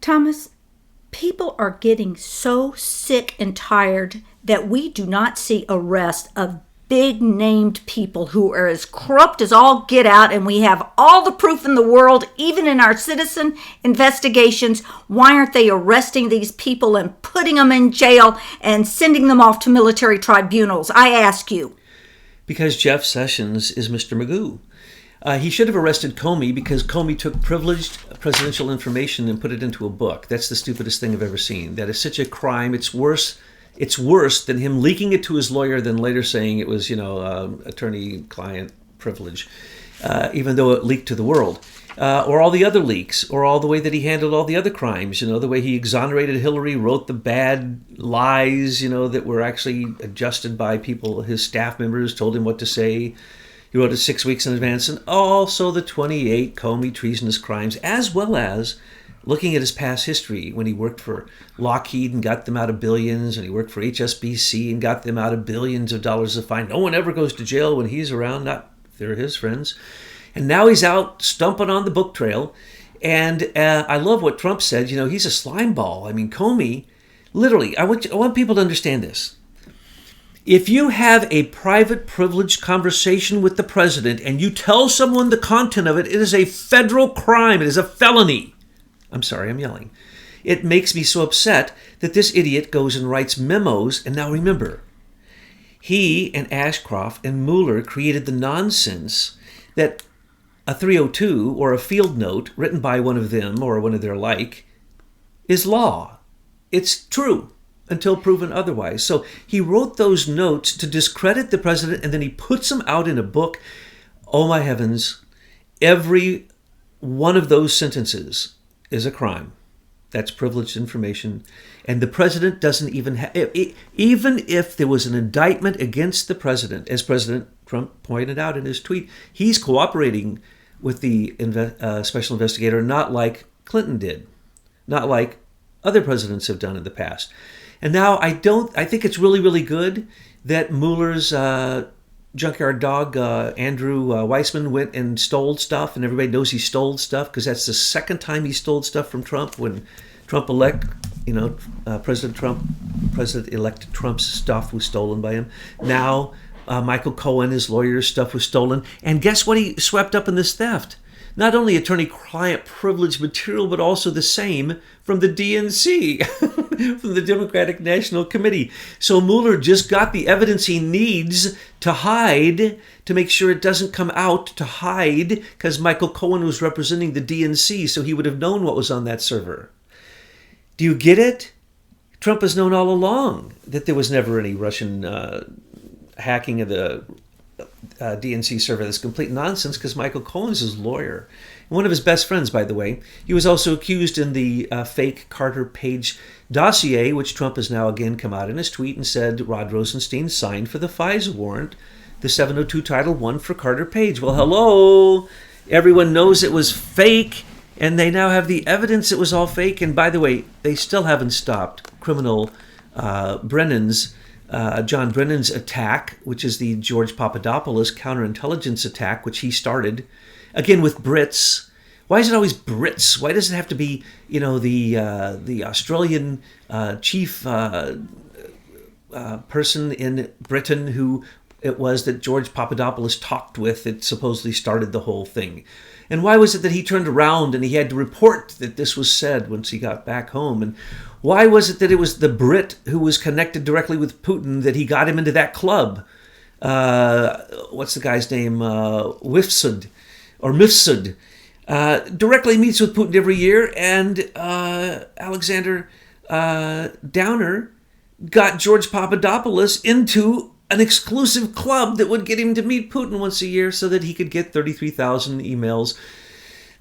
Thomas, people are getting so sick and tired that we do not see arrests of big named people who are as corrupt as all get out, and we have all the proof in the world, even in our citizen investigations. Why aren't they arresting these people and putting them in jail and sending them off to military tribunals? I ask you. Because Jeff Sessions is Mr. Magoo. He should have arrested Comey because Comey took privileged presidential information and put it into a book. That's the stupidest thing I've ever seen. That is such a crime. It's worse than him leaking it to his lawyer, then later saying it was, attorney-client privilege, even though it leaked to the world. Or all the other leaks, or all the way that he handled all the other crimes, the way he exonerated Hillary, wrote the bad lies, that were actually adjusted by people, his staff members, told him what to say. He wrote it 6 weeks in advance, and also the 28 Comey treasonous crimes, as well as looking at his past history when he worked for Lockheed and got them out of billions, and he worked for HSBC and got them out of billions of dollars of fine. No one ever goes to jail when he's around, not if they're his friends. And now he's out stumping on the book trail. And I love what Trump said. He's a slime ball. I mean, Comey, literally, I want people to understand this. If you have a private, privileged conversation with the president and you tell someone the content of it, it is a federal crime. It is a felony. I'm sorry, I'm yelling. It makes me so upset that this idiot goes and writes memos. And now remember, he and Ashcroft and Mueller created the nonsense that a 302 or a field note written by one of them or one of their like is law. It's true until proven otherwise. So he wrote those notes to discredit the president, and then he puts them out in a book. Oh my heavens, every one of those sentences is a crime. That's privileged information. And the president doesn't even have, even if there was an indictment against the president, as President Trump pointed out in his tweet, he's cooperating with the special investigator, not like Clinton did, not like other presidents have done in the past. And now I think it's really, really good that Mueller's junkyard dog, Andrew Weissman, went and stole stuff, and everybody knows he stole stuff because that's the second time he stole stuff from Trump. When President-elect Trump's stuff was stolen by him. Now, Michael Cohen, his lawyer's stuff was stolen. And guess what he swept up in this theft? Not only attorney-client privilege material, but also the same from the DNC, from the Democratic National Committee. So Mueller just got the evidence he needs to hide, to make sure it doesn't come out, to hide, because Michael Cohen was representing the DNC, so he would have known what was on that server. Do you get it? Trump has known all along that there was never any Russian hacking of the DNC server. That's complete nonsense because Michael Cohen is his lawyer. One of his best friends, by the way. He was also accused in the fake Carter Page dossier, which Trump has now again come out in his tweet and said Rod Rosenstein signed for the FISA warrant, the 702 Title I for Carter Page. Well, hello. Everyone knows it was fake, and they now have the evidence it was all fake. And by the way, they still haven't stopped criminal John Brennan's attack, which is the George Papadopoulos counterintelligence attack, which he started, again with Brits. Why is it always Brits? Why does it have to be, the Australian chief person in Britain who it was that George Papadopoulos talked with that supposedly started the whole thing? And why was it that he turned around and he had to report that this was said once he got back home? And why was it that it was the Brit who was connected directly with Putin that he got him into that club? What's the guy's name? Mifsud. Directly meets with Putin every year. And Alexander Downer got George Papadopoulos into an exclusive club that would get him to meet Putin once a year so that he could get 33,000 emails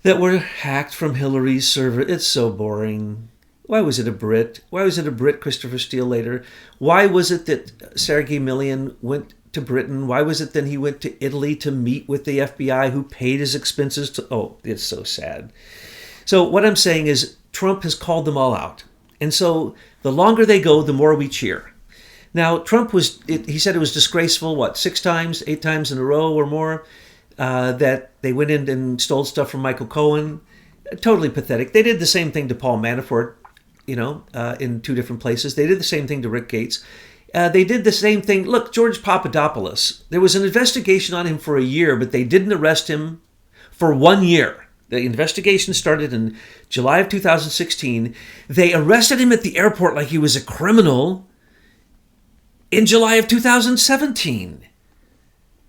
that were hacked from Hillary's server. It's so boring. Why was it a Brit? Why was it a Brit, Christopher Steele later? Why was it that Sergei Milian went to Britain? Why was it then he went to Italy to meet with the FBI who paid his expenses to... Oh, it's so sad. So what I'm saying is Trump has called them all out. And so the longer they go, the more we cheer. Now, Trump he said it was disgraceful, 6 times, 8 times in a row or more, that they went in and stole stuff from Michael Cohen. Totally pathetic. They did the same thing to Paul Manafort, in two different places. They did the same thing to Rick Gates. They did the same thing. Look, George Papadopoulos, there was an investigation on him for a year, but they didn't arrest him for 1 year. The investigation started in July of 2016. They arrested him at the airport like he was a criminal in July of 2017.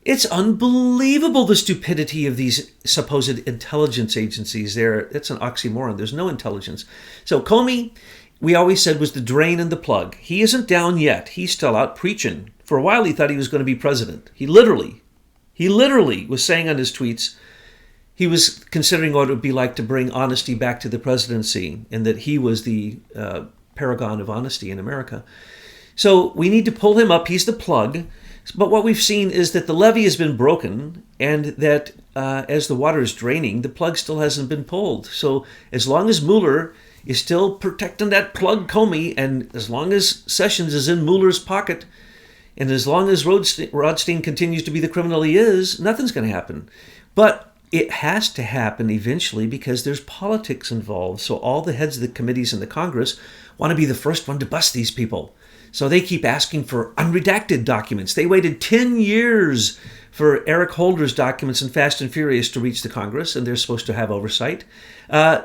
It's unbelievable, the stupidity of these supposed intelligence agencies. It's an oxymoron. There's no intelligence. So Comey, we always said, was the drain and the plug. He isn't down yet. He's still out preaching. For a while, he thought he was going to be president. He literally was saying on his tweets, he was considering what it would be like to bring honesty back to the presidency, and that he was the paragon of honesty in America. So we need to pull him up. He's the plug. But what we've seen is that the levee has been broken, and that as the water is draining, the plug still hasn't been pulled. So as long as Mueller is still protecting that plug Comey, and as long as Sessions is in Mueller's pocket, and as long as Rothstein continues to be the criminal he is, nothing's going to happen. But it has to happen eventually, because there's politics involved. So all the heads of the committees in the Congress want to be the first one to bust these people. So they keep asking for unredacted documents. They waited 10 years for Eric Holder's documents in Fast and Furious to reach the Congress, and they're supposed to have oversight.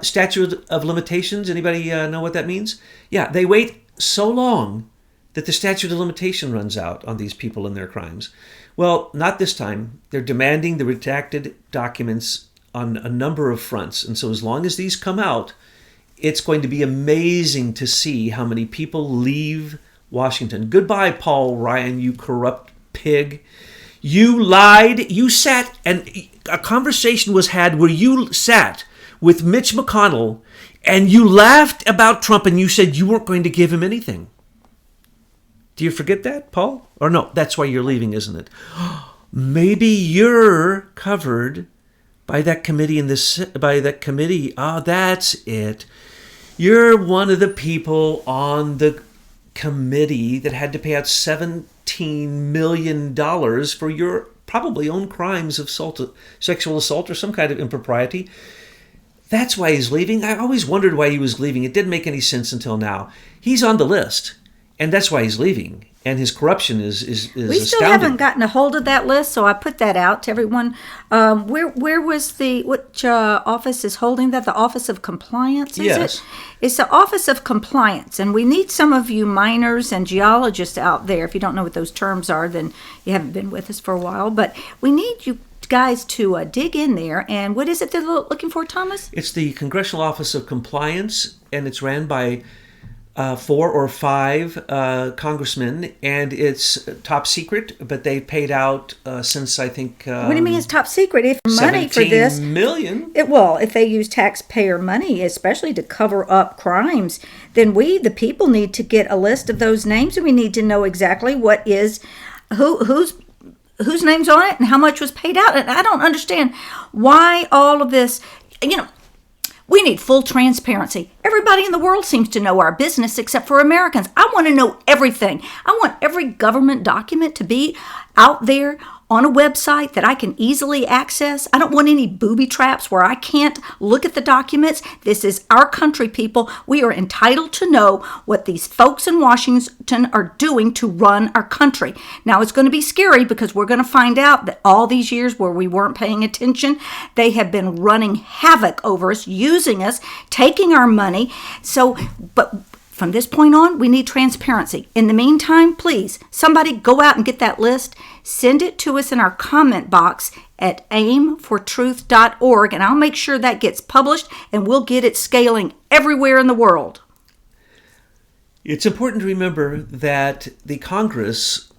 Statute of limitations, anybody know what that means? Yeah, they wait so long that the statute of limitation runs out on these people and their crimes. Well, not this time. They're demanding the redacted documents on a number of fronts. And so as long as these come out, it's going to be amazing to see how many people leave Washington. Goodbye, Paul Ryan, you corrupt pig. You lied. You sat, and a conversation was had where you sat with Mitch McConnell and you laughed about Trump, and you said you weren't going to give him anything. Do you forget that, Paul? Or no, that's why you're leaving, isn't it? Maybe you're covered by that committee that's it. You're one of the people on the committee that had to pay out $17 million for your probably own crimes of sexual assault or some kind of impropriety. That's why he's leaving. I always wondered why he was leaving. It didn't make any sense until now. He's on the list, and that's why he's leaving. And his corruption is we still astounding. haven't gotten a hold of that list, so I put that out to everyone. Where was which office is holding that? The Office of Compliance, is Yes. it? It's the Office of Compliance, and we need some of you miners and geologists out there. If you don't know what those terms are, then you haven't been with us for a while. But we need you guys to dig in there. And what is it they're looking for, Thomas? It's the Congressional Office of Compliance, and it's ran by 4 or 5 congressmen, and it's top secret, but they paid out since, I think... what do you mean it's top secret? If money for this... $17 million. If they use taxpayer money, especially to cover up crimes, then we, the people, need to get a list of those names, and we need to know exactly what is... whose name's on it and how much was paid out. And I don't understand why all of this... We need full transparency. Everybody in the world seems to know our business except for Americans. I want to know everything. I want every government document to be out there on a website that I can easily access. I don't want any booby traps where I can't look at the documents. This is our country, people. We are entitled to know what these folks in Washington are doing to run our country. Now, it's going to be scary because we're going to find out that all these years where we weren't paying attention, they have been running havoc over us, using us, taking our money. But from this point on, we need transparency. In the meantime, please, somebody go out and get that list. Send it to us in our comment box at aimfortruth.org, and I'll make sure that gets published, and we'll get it scaling everywhere in the world. It's important to remember that the Congress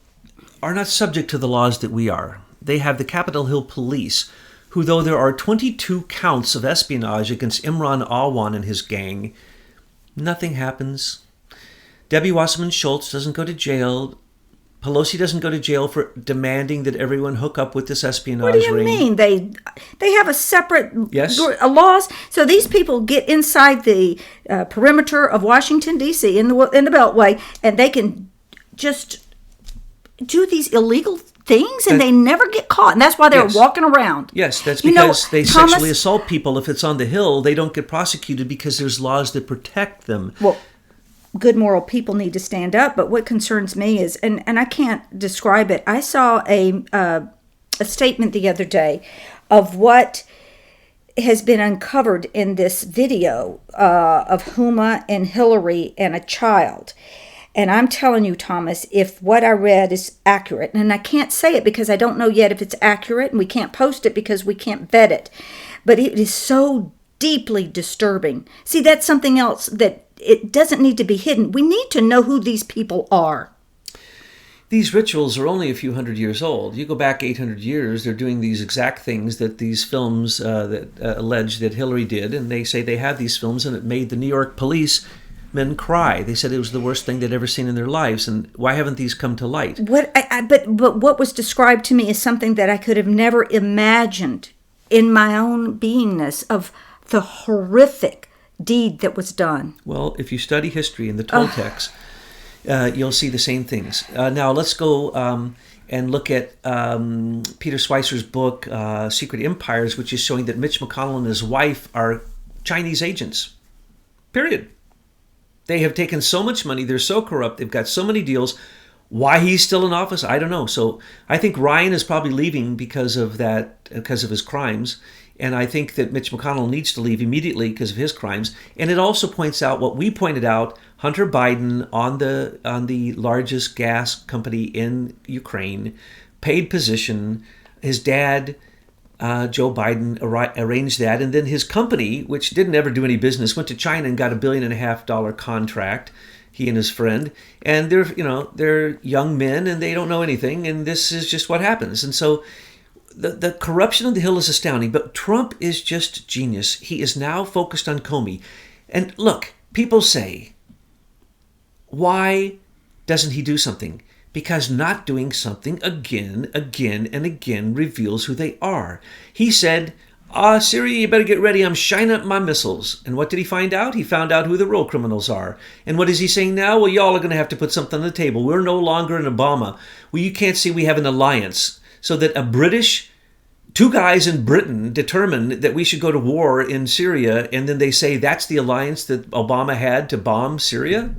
are not subject to the laws that we are. They have the Capitol Hill Police, who, though there are 22 counts of espionage against Imran Awan and his gang, nothing happens. Debbie Wasserman Schultz doesn't go to jail. Pelosi doesn't go to jail for demanding that everyone hook up with this espionage ring. What do you mean? They have a separate laws. So these people get inside the perimeter of Washington, D.C. in the Beltway, and they can just do these illegal things and they never get caught. And that's why they're walking around. Yes, that's because they Thomas, sexually assault people. If it's on the Hill, they don't get prosecuted because there's laws that protect them. Well, good moral people need to stand up. But what concerns me is, and I can't describe it, I saw a statement the other day of what has been uncovered in this video of Huma and Hillary and a child. And I'm telling you, Thomas, if what I read is accurate, and I can't say it because I don't know yet if it's accurate, and we can't post it because we can't vet it, but it is so deeply disturbing. See, that's something else that it doesn't need to be hidden. We need to know who these people are. These rituals are only a few hundred years old. You go back 800 years, they're doing these exact things that these films that allege that Hillary did, and they say they had these films, and it made the New York police men cry. They said it was the worst thing they'd ever seen in their lives, and why haven't these come to light? But what was described to me is something that I could have never imagined in my own beingness of the horrific deed that was done. Well, if you study history in the Toltecs, you'll see the same things. Now let's go and look at Peter Schweizer's book, Secret Empires, which is showing that Mitch McConnell and his wife are Chinese agents. Period. They have taken so much money. They're so corrupt. They've got so many deals. Why he's still in office, I don't know. So I think Ryan is probably leaving because of that, because of his crimes. And I think that Mitch McConnell needs to leave immediately because of his crimes. And it also points out what we pointed out: Hunter Biden on the largest gas company in Ukraine, paid position. His dad, Joe Biden, arranged that, and then his company, which didn't ever do any business, went to China and got $1.5 billion contract. He and his friend, and they're young men and they don't know anything, and this is just what happens. And so the corruption on the Hill is astounding, but Trump is just genius. He is now focused on Comey. And look, people say, why doesn't he do something? Because not doing something again and again reveals who they are. He said, Syria, you better get ready. I'm shining up my missiles. And what did he find out? He found out who the real criminals are. And what is he saying now? Well, y'all are going to have to put something on the table. We're no longer in Obama. Well, you can't see we have an alliance. So that two guys in Britain determined that we should go to war in Syria, and then they say that's the alliance that Obama had to bomb Syria?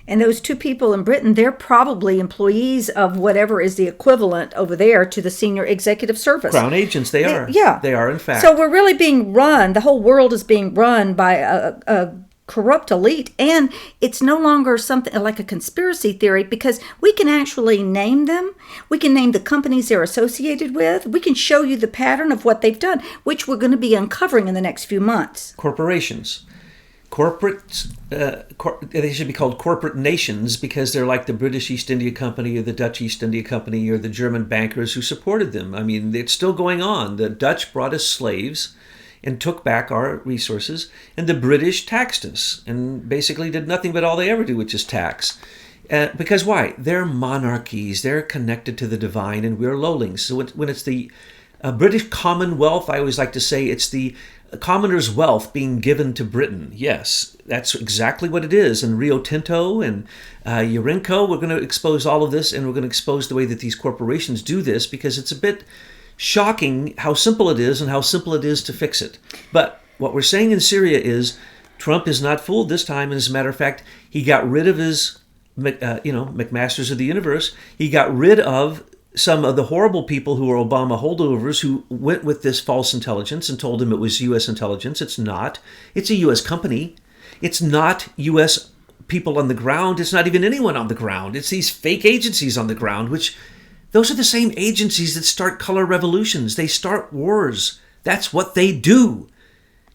And those two people in Britain, they're probably employees of whatever is the equivalent over there to the senior executive service. Crown agents, they are. Yeah. They are, in fact. So we're really being run, the whole world is being run by a corrupt elite, and it's no longer something like a conspiracy theory because we can actually name them. We can name the companies they're associated with. We can show you the pattern of what they've done, which we're going to be uncovering in the next few months. Corporations. They should be called corporate nations because they're like the British East India Company or the Dutch East India Company or the German bankers who supported them. I mean, it's still going on. The Dutch brought us slaves and took back our resources, and the British taxed us and basically did nothing but all they ever do, which is tax. Because why? They're monarchies. They're connected to the divine, and we're lowlings. So when it's the British Commonwealth, I always like to say it's the commoner's wealth being given to Britain. Yes, that's exactly what it is. And Rio Tinto and Urenco, we're going to expose all of this, and we're going to expose the way that these corporations do this because it's a bit shocking how simple it is and how simple it is to fix it. But what we're saying in Syria is Trump is not fooled this time. And as a matter of fact, he got rid of his, McMasters of the universe. He got rid of some of the horrible people who were Obama holdovers who went with this false intelligence and told him it was U.S. intelligence. It's not. It's a U.S. company. It's not U.S. people on the ground. It's not even anyone on the ground. It's these fake agencies on the ground, which those are the same agencies that start color revolutions. They start wars. That's what they do.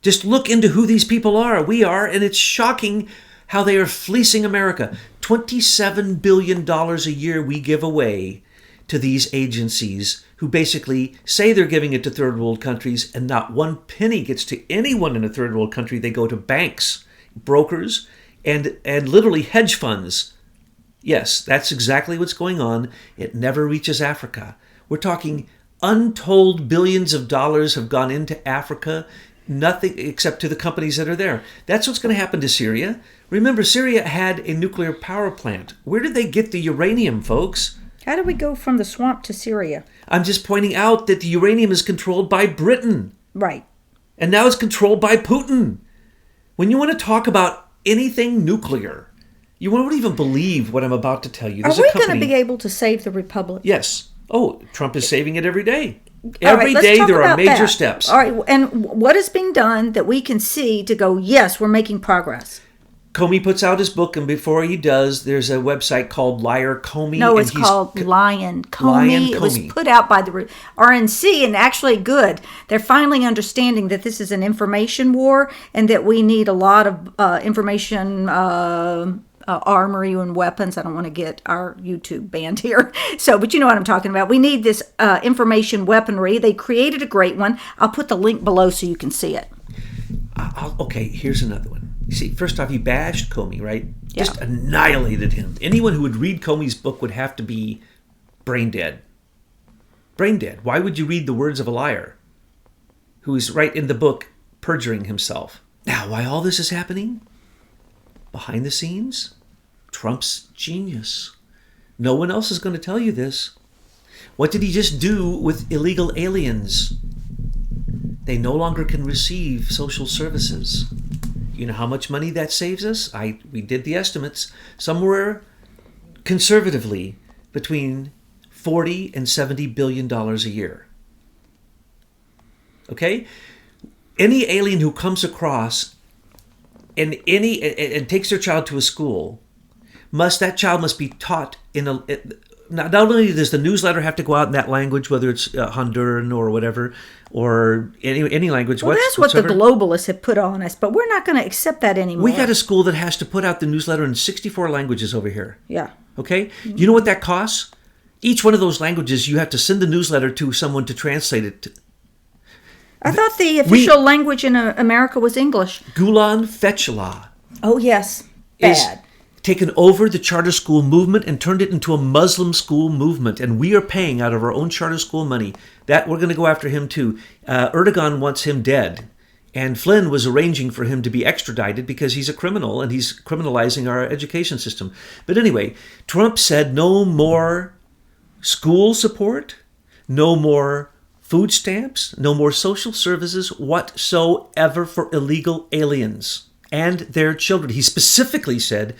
Just look into who these people are. We are, and it's shocking how they are fleecing America. $27 billion a year we give away to these agencies who basically say they're giving it to third world countries, and not one penny gets to anyone in a third world country. They go to banks, brokers, and literally hedge funds. Yes, that's exactly what's going on. It never reaches Africa. We're talking untold billions of dollars have gone into Africa, nothing except to the companies that are there. That's what's going to happen to Syria. Remember, Syria had a nuclear power plant. Where did they get the uranium, folks? How do we go from the swamp to Syria? I'm just pointing out that the uranium is controlled by Britain. Right. And now it's controlled by Putin. When you want to talk about anything nuclear, you won't even believe what I'm about to tell you. Are we going to be able to save the republic? Yes. Oh, Trump is saving it every day. All right, Every day talk there are about major that. steps. All right, and what is being done that we can see to go, yes, we're making progress? Comey puts out his book, and before he does, there's a website called Lyin Comey. No, it's called Lyin Comey. Lyin It was Comey. put out by the RNC, and actually good. They're finally understanding that this is an information war and that we need a lot of information armory and weapons. I don't want to get our YouTube banned here. But you know what I'm talking about. We need this information weaponry. They created a great one. I'll put the link below so you can see it. Okay, here's another one. You see, first off, he bashed Comey, right? Yeah. Just annihilated him. Anyone who would read Comey's book would have to be brain dead. Brain dead. Why would you read the words of a liar who is right in the book perjuring himself? Now, why all this is happening? Behind the scenes, Trump's genius. No one else is going to tell you this. What did he just do with illegal aliens? They no longer can receive social services. You know how much money that saves us? We did the estimates. Somewhere conservatively between $40 and $70 billion a year. Okay? Any alien who comes across and takes their child to a school, that child must be taught not only does the newsletter have to go out in that language, whether it's Honduran or whatever, or any language. Well, that's what the globalists have put on us, but we're not going to accept that anymore. We got a school that has to put out the newsletter in 64 languages over here. Yeah. Okay? Mm-hmm. You know what that costs? Each one of those languages, you have to send the newsletter to someone to translate it. I thought the official language in America was English. Gulen Fetchla. Oh, yes. Bad. Taken over the charter school movement and turned it into a Muslim school movement. And we are paying out of our own charter school money. That we're going to go after him too. Erdogan wants him dead. And Flynn was arranging for him to be extradited because he's a criminal and he's criminalizing our education system. But anyway, Trump said no more school support, no more food stamps, no more social services whatsoever for illegal aliens and their children. He specifically said,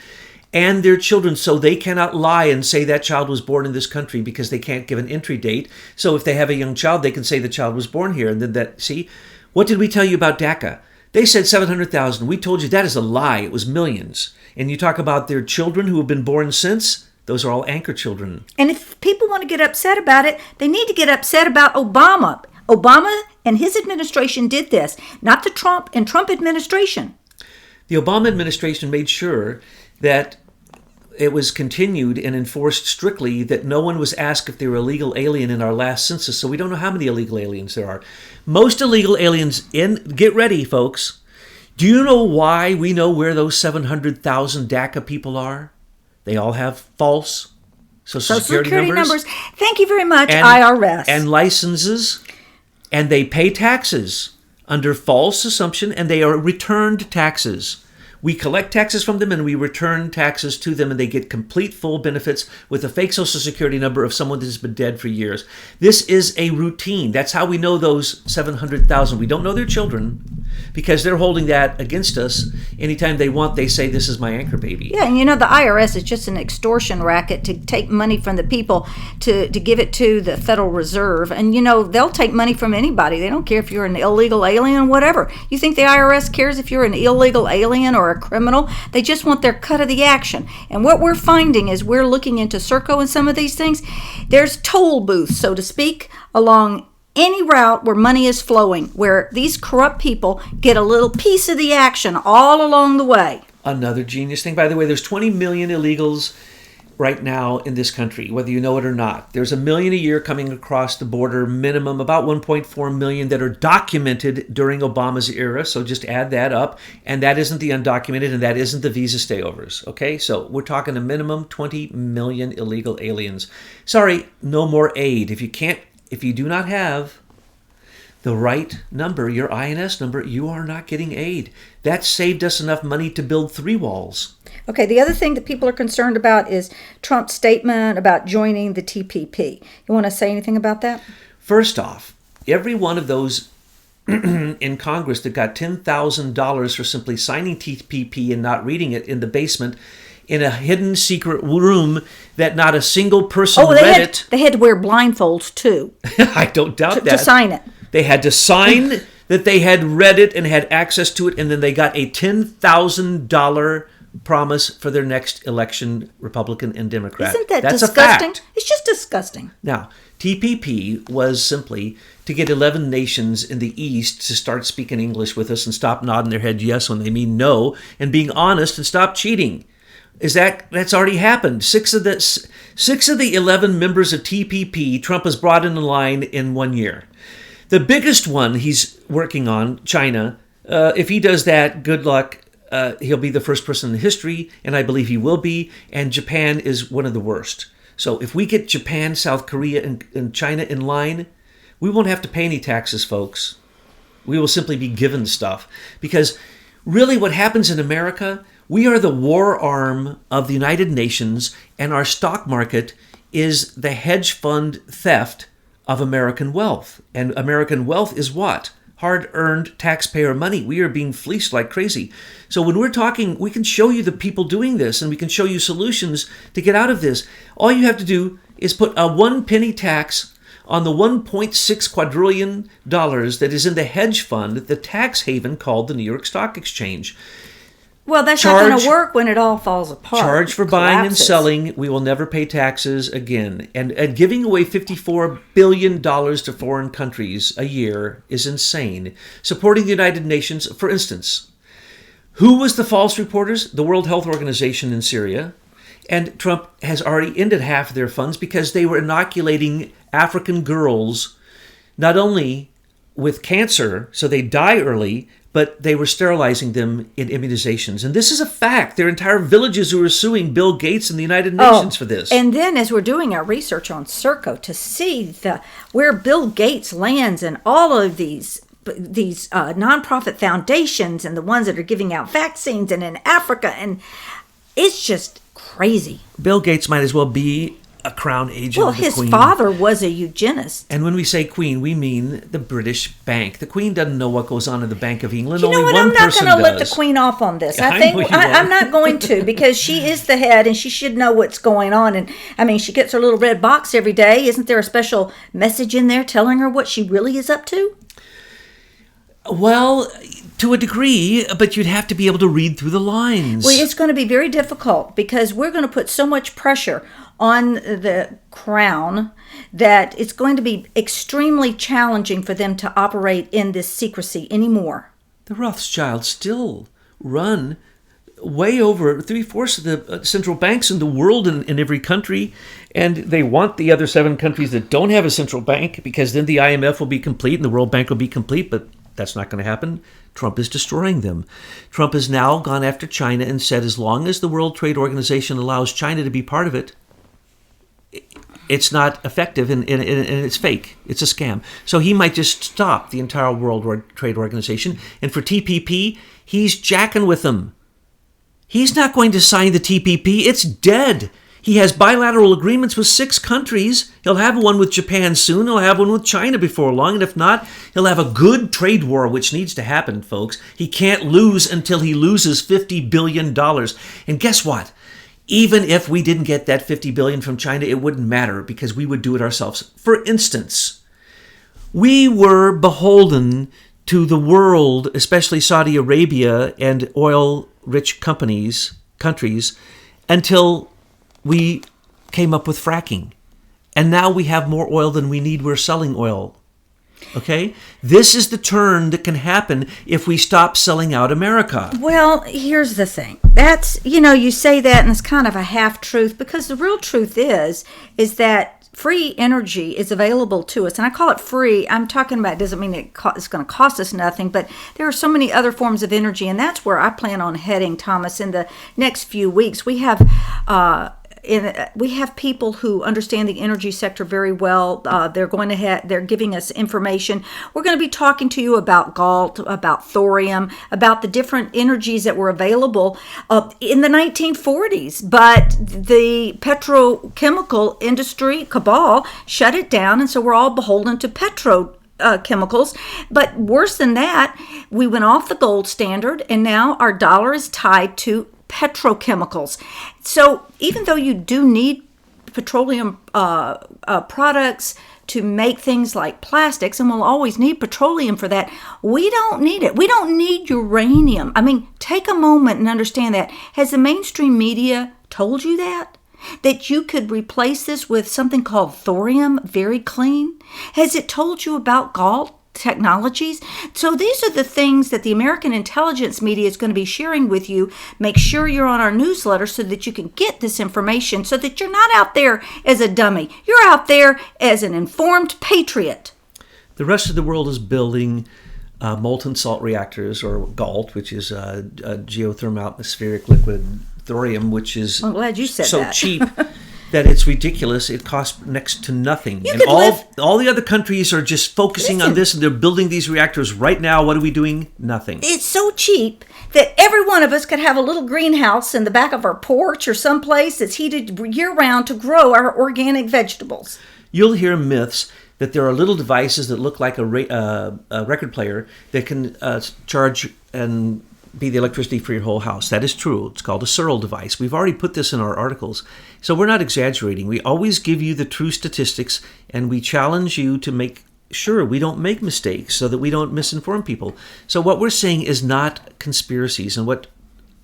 and their children, so they cannot lie and say that child was born in this country because they can't give an entry date. So if they have a young child, they can say the child was born here. And then see, what did we tell you about DACA? They said 700,000. We told you that is a lie. It was millions. And you talk about their children who have been born since, those are all anchor children. And if people want to get upset about it, they need to get upset about Obama. Obama and his administration did this, not the Trump administration. The Obama administration made sure that it was continued and enforced strictly that no one was asked if they were a legal alien in our last census. So we don't know how many illegal aliens there are. Most illegal aliens get ready, folks. Do you know why we know where those 700,000 DACA people are? They all have false Social Security numbers. Thank you very much, IRS. And licenses. And they pay taxes under false assumption, and they are returned taxes. We collect taxes from them and we return taxes to them, and they get complete full benefits with a fake Social Security number of someone that has been dead for years. This is a routine. That's how we know those 700,000. We don't know their children because they're holding that against us. Anytime they want, they say, this is my anchor baby. Yeah, and the IRS is just an extortion racket to take money from the people to give it to the Federal Reserve. And, they'll take money from anybody. They don't care if you're an illegal alien, whatever. You think the IRS cares if you're an illegal alien or a criminal? They just want their cut of the action. And what we're finding is we're looking into SERCO and some of these things. There's toll booths, so to speak, along any route where money is flowing, where these corrupt people get a little piece of the action all along the way. Another genius thing. By the way, there's 20 million illegals right now in this country, whether you know it or not. There's 1 million a year coming across the border, minimum about 1.4 million that are documented during Obama's era. So just add that up. And that isn't the undocumented, and that isn't the visa stayovers. Okay, so we're talking a minimum 20 million illegal aliens. Sorry, no more aid. If you do not have the right number, your INS number, you are not getting aid. That saved us enough money to build 3 walls. Okay, the other thing that people are concerned about is Trump's statement about joining the TPP. You want to say anything about that? First off, every one of those in Congress that got $10,000 for simply signing TPP and not reading it in the basement in a hidden secret room that not a single person read it. They had to wear blindfolds too. I don't doubt that. To sign it. They had to sign that they had read it and had access to it, and then they got a $10,000 promise for their next election, Republican and Democrat. Isn't that That's disgusting? a fact. It's just disgusting. Now, TPP was simply to get 11 nations in the East to start speaking English with us and stop nodding their head yes when they mean no, and being honest and stop cheating. That's already happened. Six of the 11 members of TPP, Trump has brought in line in 1 year. The biggest one he's working on, China, if he does that, good luck. He'll be the first person in history, and I believe he will be, and Japan is one of the worst. So if we get Japan, South Korea, and China in line, we won't have to pay any taxes, folks. We will simply be given stuff. Because really what happens in America, we are the war arm of the United Nations, and our stock market is the hedge fund theft of American wealth. And American wealth is what? Hard-earned taxpayer money. We are being fleeced like crazy. So when we're talking, we can show you the people doing this, and we can show you solutions to get out of this. All you have to do is put a 1 penny tax on the $1.6 quadrillion that is in the hedge fund, the tax haven called the New York Stock Exchange. Well, that's not going to work when it all falls apart. Charge for buying and selling. We will never pay taxes again. And giving away $54 billion to foreign countries a year is insane. Supporting the United Nations, for instance. Who was the false reporters? The World Health Organization in Syria. And Trump has already ended half of their funds because they were inoculating African girls not only with cancer, so they die early, but they were sterilizing them in immunizations. And this is a fact. There are entire villages who are suing Bill Gates and the United Nations for this. And then as we're doing our research on SERCO to see where Bill Gates lands in all of these nonprofit foundations and the ones that are giving out vaccines and in Africa, and it's just crazy. Bill Gates might as well be a crown agent of the Queen. Well, his father was a eugenist. And when we say Queen, we mean the British Bank. The Queen doesn't know what goes on in the Bank of England. You know Only what? one I'm not person going to does. let the Queen off on this. Yeah, I'm not going to, because she is the head and she should know what's going on. And I mean, she gets her little red box every day. Isn't there a special message in there telling her what she really is up to? Well, to a degree, but you'd have to be able to read through the lines. Well, it's going to be very difficult because we're going to put so much pressure on the crown that it's going to be extremely challenging for them to operate in this secrecy anymore. The Rothschilds still run way over 3/4 of the central banks in the world in every country, and they want the other 7 countries that don't have a central bank, because then the IMF will be complete and the World Bank will be complete, but that's not going to happen. Trump is destroying them. Trump has now gone after China and said as long as the World Trade Organization allows China to be part of it, it's not effective and it's fake. It's a scam. So he might just stop the entire World Trade Organization. And for TPP, he's jacking with them. He's not going to sign the TPP. It's dead. He has bilateral agreements with 6 countries. He'll have one with Japan soon. He'll have one with China before long. And if not, he'll have a good trade war, which needs to happen, folks. He can't lose until he loses $50 billion. And guess what? Even if we didn't get that $50 billion from China, it wouldn't matter because we would do it ourselves. For instance, we were beholden to the world, especially Saudi Arabia and oil-rich countries, until we came up with fracking. And now we have more oil than we need. We're selling oil. Okay? This is the turn that can happen if we stop selling out America. Well, here's the thing. That's, you say that and it's kind of a half-truth, because the real truth is that free energy is available to us. And I call it free. I'm talking about, it doesn't mean it's going to cost us nothing, but there are so many other forms of energy, and that's where I plan on heading, Thomas, in the next few weeks. We have we have people who understand the energy sector very well. They're giving us information. We're going to be talking to you about GALT, about thorium, about the different energies that were available in the 1940s. But the petrochemical industry cabal shut it down, and so we're all beholden to chemicals. But worse than that, we went off the gold standard, and now our dollar is tied to petrochemicals. So even though you do need petroleum products to make things like plastics, and we'll always need petroleum for that, we don't need it. We don't need uranium. I mean, take a moment and understand that. Has the mainstream media told you that? That you could replace this with something called thorium, very clean? Has it told you about GALT technologies? So these are the things that the American intelligence media is going to be sharing with you. Make sure you're on our newsletter so that you can get this information, so that you're not out there as a dummy. You're out there as an informed patriot. The rest of the world is building molten salt reactors, or GALT, which is geothermal atmospheric liquid thorium, which is I'm glad you said so that. cheap that it's ridiculous. It costs next to nothing. You And could all the other countries are just focusing on this, and they're building these reactors right now. What are we doing? Nothing. It's so cheap that every one of us could have a little greenhouse in the back of our porch or someplace that's heated year-round to grow our organic vegetables. You'll hear myths that there are little devices that look like a record player that can charge and be the electricity for your whole house. That is true. It's called a SERCO device. We've already put this in our articles. So we're not exaggerating. We always give you the true statistics, and we challenge you to make sure we don't make mistakes so that we don't misinform people. So what we're saying is not conspiracies. And what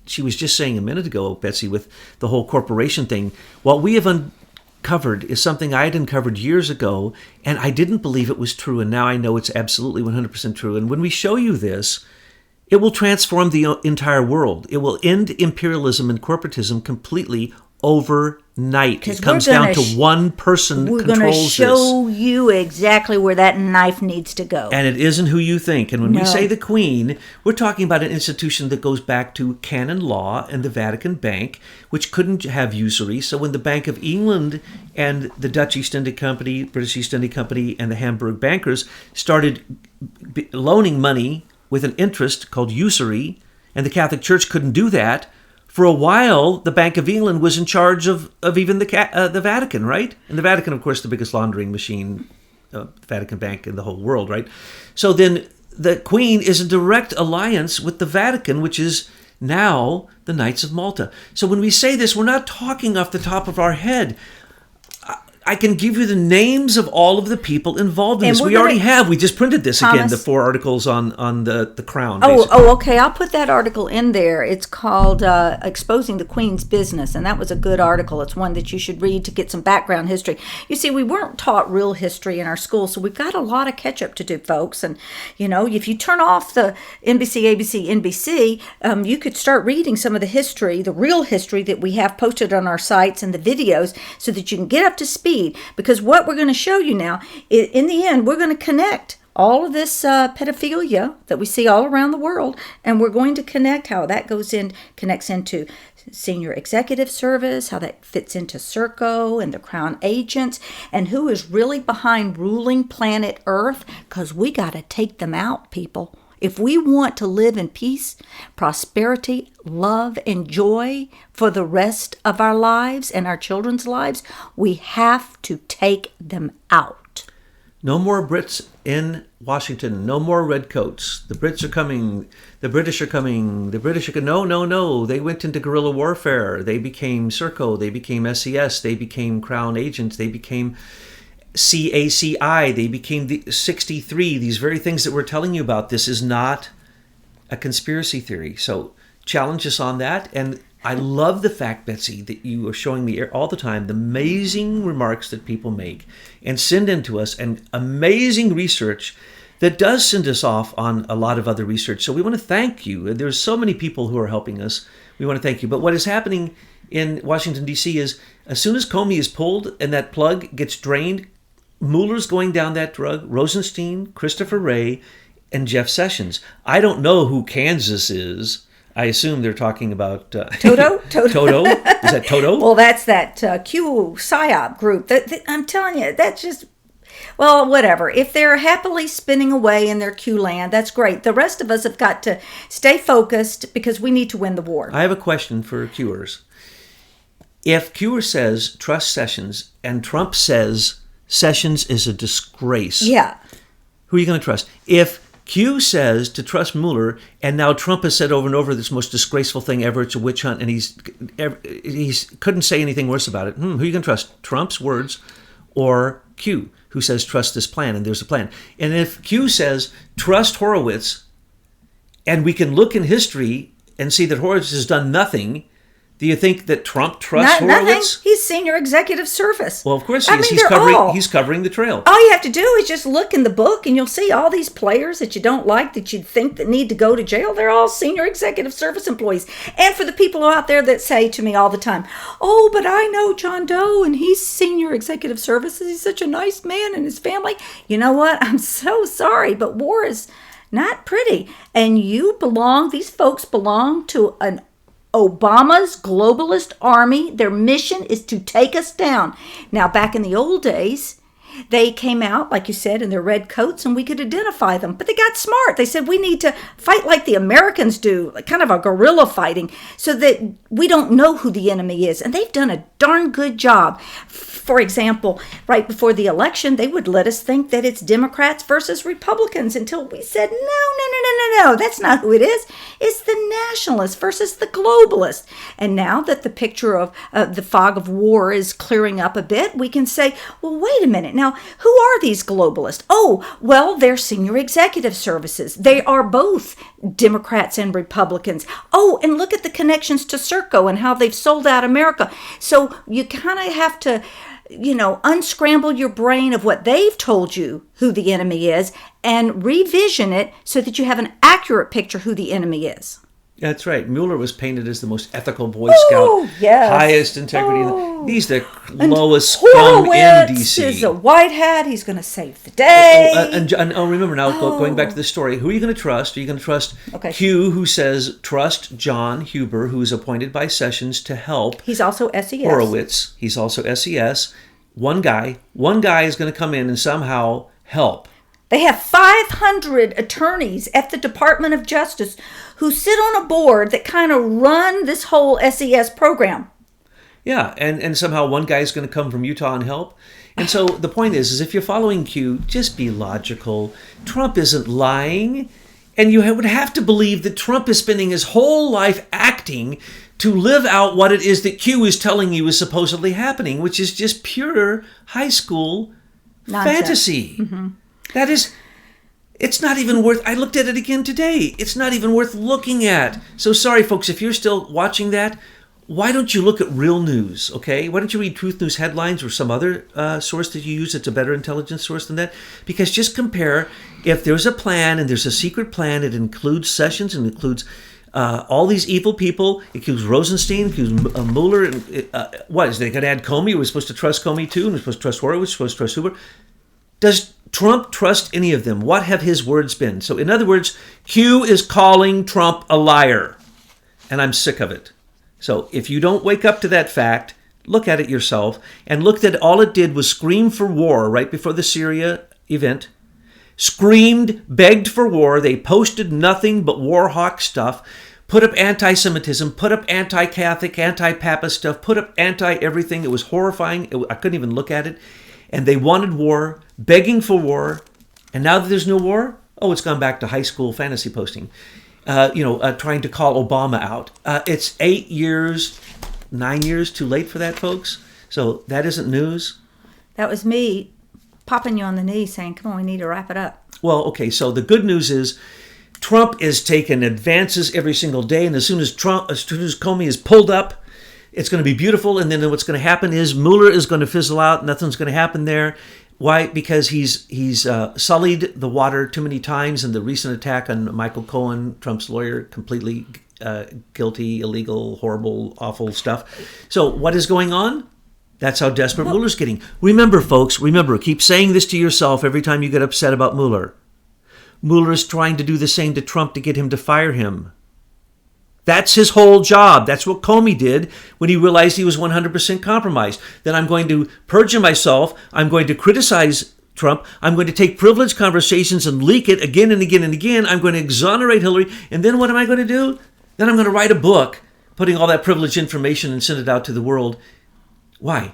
she was just saying a minute ago, Betsy, with the whole corporation thing, what we have uncovered is something I had uncovered years ago, and I didn't believe it was true, and now I know it's absolutely 100% true. And when we show you this, it will transform the entire world. It will end imperialism and corporatism completely overnight. It comes down to one person controls this. We're going to show you exactly where that knife needs to go. And it isn't who you think. And when we say the Queen, we're talking about an institution that goes back to canon law and the Vatican Bank, which couldn't have usury. So when the Bank of England and the Dutch East India Company, British East India Company, and the Hamburg bankers started loaning money with an interest called usury, and the Catholic Church couldn't do that, for a while, the Bank of England was in charge of even the Vatican, right? And the Vatican, of course, the biggest laundering machine, Vatican Bank in the whole world, right? So then the Queen is in direct alliance with the Vatican, which is now the Knights of Malta. So when we say this, we're not talking off the top of our head. I can give you the names of all of the people involved in this. We already have. We just printed this again, the 4 articles on the Crown. Oh, okay. I'll put that article in there. It's called Exposing the Queen's Business, and that was a good article. It's one that you should read to get some background history. You see, we weren't taught real history in our school, so we've got a lot of catch up to do, folks. And, you know, if you turn off the NBC, ABC, NBC, you could start reading some of the history, the real history that we have posted on our sites and the videos, so that you can get up to speed. Because what we're going to show you now, in the end, we're going to connect all of this pedophilia that we see all around the world, and we're going to connect how that connects into senior executive service, how that fits into SERCO and the Crown agents, and who is really behind ruling planet Earth, because we got to take them out, people. If we want to live in peace, prosperity, love, and joy for the rest of our lives and our children's lives, we have to take them out. No more Brits in Washington. No more redcoats. The Brits are coming. The British are coming. The British are No. They went into guerrilla warfare. They became SERCO. They became SES. They became Crown agents. They became CACI, they became the 63, these very things that we're telling you about. This is not a conspiracy theory. So challenge us on that. And I love the fact, Betsy, that you are showing me all the time the amazing remarks that people make and send into us, and amazing research that does send us off on a lot of other research. So we want to thank you. There's so many people who are helping us. We want to thank you. But what is happening in Washington, D.C. is as soon as Comey is pulled and that plug gets drained, Mueller's going down that drug, Rosenstein, Christopher Wray, and Jeff Sessions. I don't know who Kansas is. I assume they're talking about Toto? Toto? Is that Toto? Well, that's that Q PSYOP group. I'm telling you, that's just, well, whatever. If they're happily spinning away in their Q land, that's great. The rest of us have got to stay focused because we need to win the war. I have a question for Qers. If Qer says trust Sessions and Trump says Sessions is a disgrace, Yeah. who are you going to trust? If Q says to trust Mueller, and now Trump has said over and over this most disgraceful thing ever, it's a witch hunt, and he's couldn't say anything worse about it. Who are you going to trust? Trump's words or Q, who says trust this plan, and there's a plan. And if Q says trust Horowitz, and we can look in history and see that Horowitz has done nothing, do you think that Trump trusts Horowitz? Nothing. He's senior executive service. Well, of course he is. He's covering the trail. All you have to do is just look in the book and you'll see all these players that you don't like, that you think that need to go to jail. They're all senior executive service employees. And for the people out there that say to me all the time, oh, but I know John Doe and he's senior executive services. He's such a nice man and his family. You know what? I'm so sorry, but war is not pretty. And these folks belong to an Obama's globalist army. Their mission is to take us down. Now, back in the old days, they came out, like you said, in their red coats, and we could identify them. But they got smart. They said, we need to fight like the Americans do, like kind of a guerrilla fighting, so that we don't know who the enemy is. And they've done a darn good job. For example, right before the election, they would let us think that it's Democrats versus Republicans until we said, no, that's not who it is. It's the nationalists versus the globalists. And now that the picture of the fog of war is clearing up a bit, we can say, well, wait a minute. Now, who are these globalists? Oh, well, they're senior executive services. They are both Democrats and Republicans. Oh, and look at the connections to SERCO and how they've sold out America. So you kind of have to, unscramble your brain of what they've told you who the enemy is and revision it so that you have an accurate picture who the enemy is. That's right. Mueller was painted as the most ethical Boy Scout, yes. highest integrity. He's the And lowest scum in Horowitz D.C. is a white hat. He's going to save the day. Remember now, going back to the story, who are you going to trust? Are you going to trust Q, who says trust John Huber, who is appointed by Sessions to help? He's also SES. Horowitz. He's also SES. One guy is going to come in and somehow help. They have 500 attorneys at the Department of Justice who sit on a board that kind of run this whole SES program. Yeah, and somehow one guy is going to come from Utah and help. And so the point is if you're following Q, just be logical. Trump isn't lying. And you would have to believe that Trump is spending his whole life acting to live out what it is that Q is telling you is supposedly happening, which is just pure high school nonsense. Fantasy. Mm-hmm. It's not even worth, I looked at it again today. It's not even worth looking at. So sorry, folks, if you're still watching that, why don't you look at real news, okay? Why don't you read Truth News headlines or some other source that you use that's a better intelligence source than that? Because just compare, if there's a plan and there's a secret plan, it includes Sessions and includes all these evil people. It includes Rosenstein, it includes Mueller. What, is they going to add Comey? We're supposed to trust Comey too, and we're supposed to trust Horowitz, we're supposed to trust Huber. Does Trump trust any of them? What have his words been? So in other words, Q is calling Trump a liar. And I'm sick of it. So if you don't wake up to that fact, look at it yourself and look that all it did was scream for war right before the Syria event. Screamed, begged for war. They posted nothing but war hawk stuff. Put up anti-Semitism, put up anti-Catholic, anti-Papist stuff, put up anti-everything. It was horrifying. I couldn't even look at it. And they wanted war, begging for war. And now that there's no war, it's gone back to high school fantasy posting. Trying to call Obama out. It's 9 years too late for that, folks. So that isn't news. That was me popping you on the knee saying, come on, we need to wrap it up. Well, okay, so the good news is Trump is taking advances every single day. And as soon as Comey is pulled up, it's going to be beautiful. And then what's going to happen is Mueller is going to fizzle out. Nothing's going to happen there. Why? Because he's sullied the water too many times in the recent attack on Michael Cohen, Trump's lawyer, completely guilty, illegal, horrible, awful stuff. So what is going on? That's how desperate Mueller's getting. Remember, folks, keep saying this to yourself every time you get upset about Mueller. Mueller is trying to do the same to Trump to get him to fire him. That's his whole job. That's what Comey did when he realized he was 100% compromised. Then I'm going to perjure myself. I'm going to criticize Trump. I'm going to take privileged conversations and leak it again and again and again. I'm going to exonerate Hillary. And then what am I going to do? Then I'm going to write a book putting all that privileged information and send it out to the world. Why?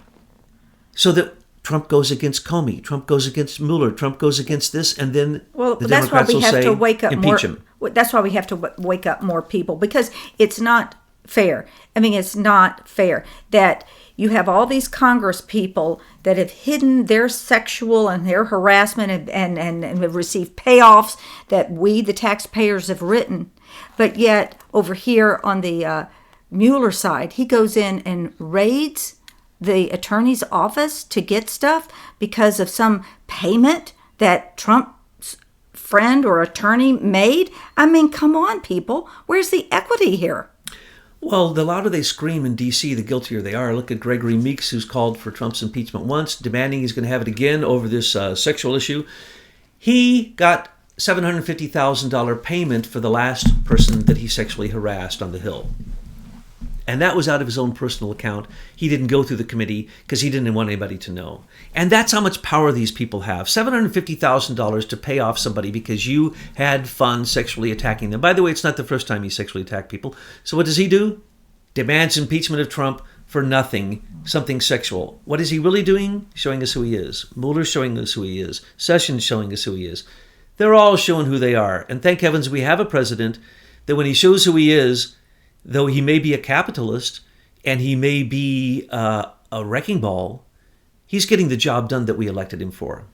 So that Trump goes against Comey, Trump goes against Mueller, Trump goes against this, and then the Democrats will say, impeach him. That's why we have to wake up more people, because it's not fair. I mean, it's not fair that you have all these Congress people that have hidden their sexual and their harassment and have received payoffs that we, the taxpayers, have written. But yet, over here on the Mueller side, he goes in and raids the attorney's office to get stuff because of some payment that Trump's friend or attorney made. I mean, come on, people. Where's the equity here? Well, the louder they scream in D.C., the guiltier they are. Look at Gregory Meeks, who's called for Trump's impeachment once, demanding he's going to have it again over this sexual issue. He got $750,000 payment for the last person that he sexually harassed on the Hill. And that was out of his own personal account. He didn't go through the committee because he didn't want anybody to know. And that's how much power these people have. $750,000 to pay off somebody because you had fun sexually attacking them. By the way, it's not the first time he sexually attacked people. So what does he do? Demands impeachment of Trump for nothing, something sexual. What is he really doing? Showing us who he is. Mueller's showing us who he is. Sessions showing us who he is. They're all showing who they are. And thank heavens we have a president that when he shows who he is, though he may be a capitalist and he may be a wrecking ball, he's getting the job done that we elected him for.